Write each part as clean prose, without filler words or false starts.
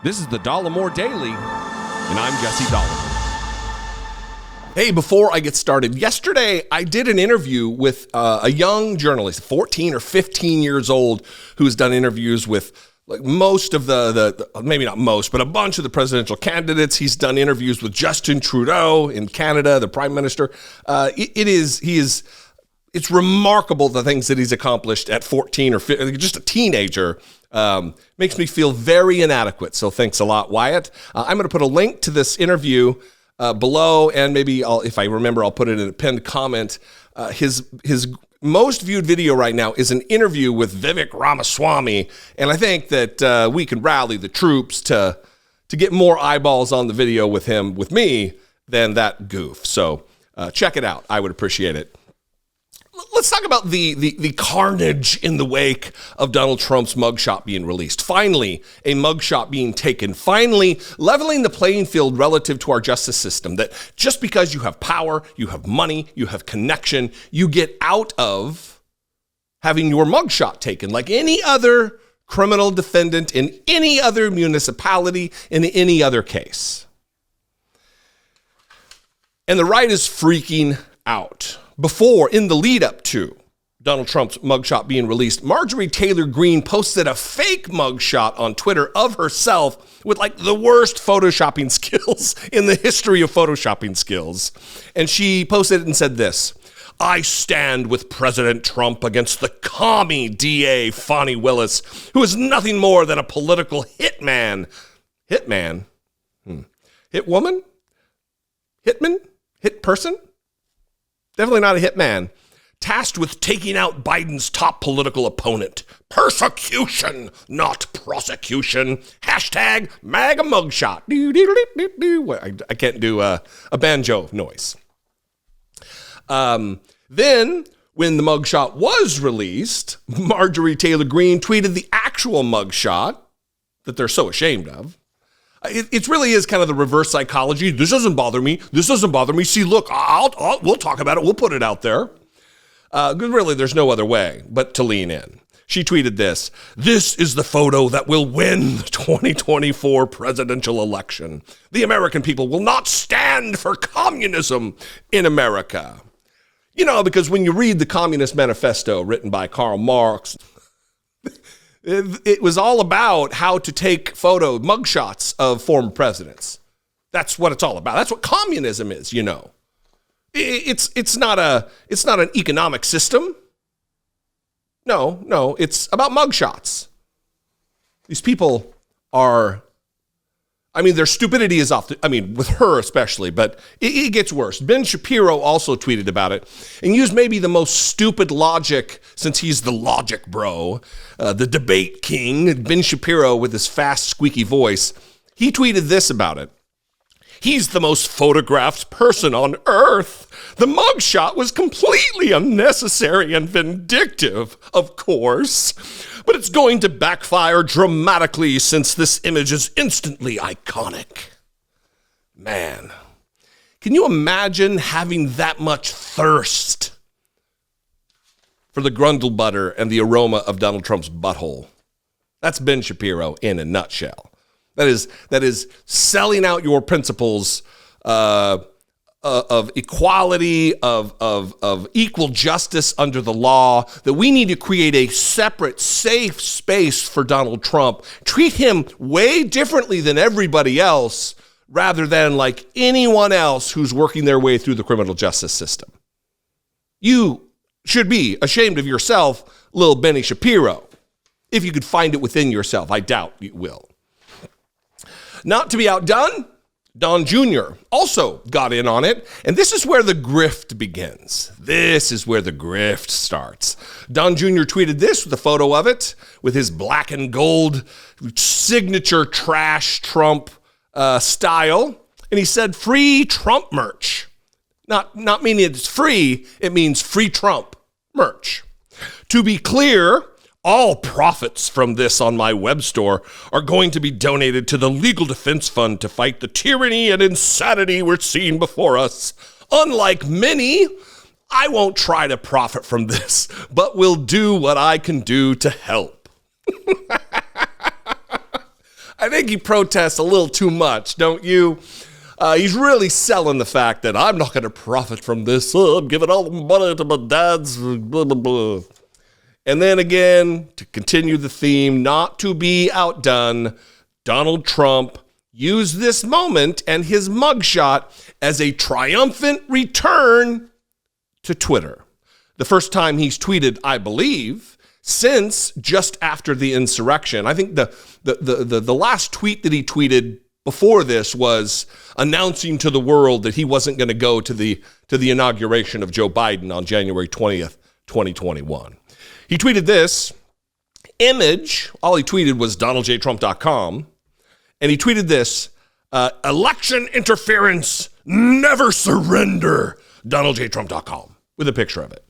This is the Dollemore Daily, and I'm Jesse Dollemore. Hey, before I get started, yesterday I did an interview with a young journalist, 14 or 15 years old, who's done interviews with like most of the maybe not most, but a bunch of the presidential candidates. He's done interviews with Justin Trudeau in Canada, the prime minister. It's remarkable the things that he's accomplished at 14 or 15, just a teenager. Makes me feel very inadequate. So thanks a lot, Wyatt. I'm going to put a link to this interview below, and maybe if I remember, I'll put it in a pinned comment. His most viewed video right now is an interview with Vivek Ramaswamy, and I think that we can rally the troops to get more eyeballs on the video with him, with me, than that goof. So check it out. I would appreciate it. Let's talk about the carnage in the wake of Donald Trump's mugshot being released. Finally, a mugshot being taken. Finally, leveling the playing field relative to our justice system. That just because you have power, you have money, you have connection, you get out of having your mugshot taken like any other criminal defendant in any other municipality, in any other case. And the right is freaking out. Before, in the lead up to Donald Trump's mugshot being released, Marjorie Taylor Greene posted a fake mugshot on Twitter of herself with like the worst photoshopping skills in the history of photoshopping skills. And she posted it and said this: "I stand with President Trump against the commie DA Fani Willis, who is nothing more than a political hitman." Hitman? Hit woman? Hitman? Hit person? Definitely not a hitman. Tasked with taking out Biden's top political opponent. Persecution, not prosecution. Hashtag MAGA mugshot. I can't do a banjo noise. Then, when the mugshot was released, Marjorie Taylor Greene tweeted the actual mugshot that they're so ashamed of. It really is kind of the reverse psychology. This doesn't bother me. This doesn't bother me. See, look, we'll talk about it. We'll put it out there. Really, there's no other way but to lean in. She tweeted this: "This is the photo that will win the 2024 presidential election. The American people will not stand for communism in America." You know, because when you read the Communist Manifesto written by Karl Marx, it was all about how to take mugshots of former presidents. That's what it's all about. That's what communism is, you know. It's not an economic system. No, it's about mugshots. These people are, their stupidity is with her especially, but it gets worse. Ben Shapiro also tweeted about it and used maybe the most stupid logic, since he's the logic bro, the debate king, Ben Shapiro with his fast, squeaky voice. He tweeted this about it: "He's the most photographed person on earth. The mugshot was completely unnecessary and vindictive, of course, but it's going to backfire dramatically since this image is instantly iconic." Man, can you imagine having that much thirst for the grundle butter and the aroma of Donald Trump's butthole? That's Ben Shapiro in a nutshell. That is selling out your principles of equality, of equal justice under the law, that we need to create a separate, safe space for Donald Trump, treat him way differently than everybody else, rather than like anyone else who's working their way through the criminal justice system. You should be ashamed of yourself, little Benny Shapiro, if you could find it within yourself. I doubt you will. Not to be outdone, Don Jr. also got in on it, and this is where the grift begins. This is where the grift starts. Don Jr. tweeted this with a photo of it, with his black and gold signature trash Trump style, and he said, "Free Trump merch." Not meaning it's free, it means free Trump merch. "To be clear, all profits from this on my web store are going to be donated to the Legal Defense Fund to fight the tyranny and insanity we're seeing before us. Unlike many, I won't try to profit from this, but will do what I can do to help." I think he protests a little too much, don't you? He's really selling the fact that I'm not going to profit from this. I'm giving all the money to my dad's blah, blah, blah. And then again, to continue the theme, not to be outdone, Donald Trump used this moment and his mugshot as a triumphant return to Twitter. The first time he's tweeted, I believe, since just after the insurrection. I think the last tweet that he tweeted before this was announcing to the world that he wasn't going to go to the inauguration of Joe Biden on January 20th, 2021. He tweeted this image. All he tweeted was donaldjtrump.com. And he tweeted this, election interference, never surrender, donaldjtrump.com, with a picture of it.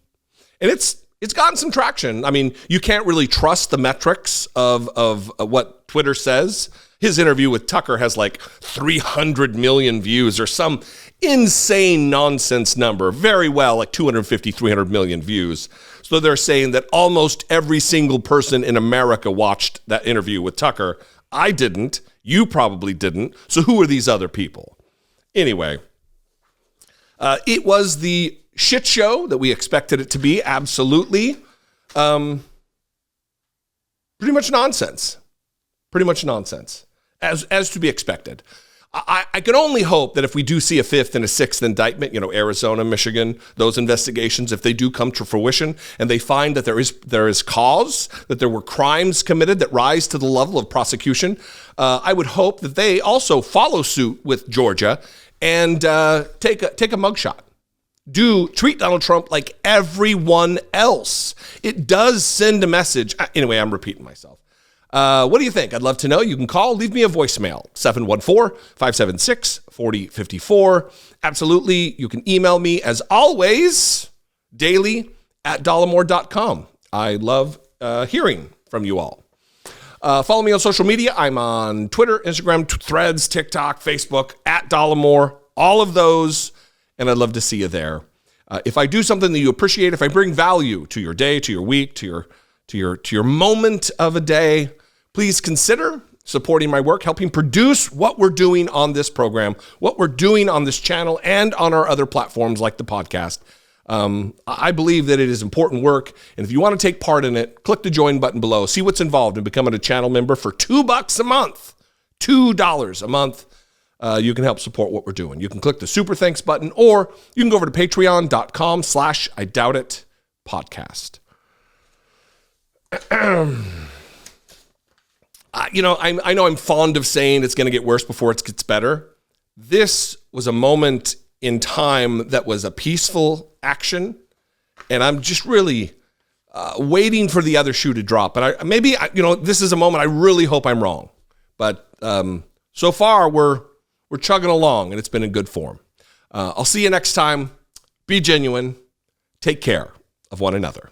And it's gotten some traction. I mean, you can't really trust the metrics of what Twitter says. His interview with Tucker has like 300 million views or some insane nonsense number. Very well, like 250, 300 million views. So they're saying that almost every single person in America watched that interview with Tucker. I didn't. You probably didn't. So who are these other people? Anyway, it was the shit show that we expected it to be. Absolutely. Pretty much nonsense. Pretty much nonsense. As to be expected. I can only hope that if we do see a fifth and a sixth indictment, Arizona, Michigan, those investigations, if they do come to fruition and they find that there is cause, that there were crimes committed that rise to the level of prosecution, I would hope that they also follow suit with Georgia and take a mugshot. Do treat Donald Trump like everyone else. It does send a message. Anyway, I'm repeating myself. What do you think? I'd love to know. You can call, leave me a voicemail, 714-576-4054. Absolutely. You can email me, as always, daily at dollemore.com. I love hearing from you all. Follow me on social media. I'm on Twitter, Instagram, Threads, TikTok, Facebook, at Dollemore, all of those. And I'd love to see you there. If I do something that you appreciate, if I bring value to your day, to your week, to your moment of a day, please consider supporting my work, helping produce what we're doing on this program, what we're doing on this channel, and on our other platforms like the podcast. I believe that it is important work, and if you want to take part in it, click the join button below, see what's involved in becoming a channel member for $2 a month, $2 a month. You can help support what we're doing. You can click the super thanks button, or you can go over to patreon.com/IDoubtIt podcast. I know I'm fond of saying it's going to get worse before it gets better. This was a moment in time that was a peaceful action, and I'm just really waiting for the other shoe to drop. And this is a moment I really hope I'm wrong. But so far, we're chugging along, and it's been in good form. I'll see you next time. Be genuine. Take care of one another.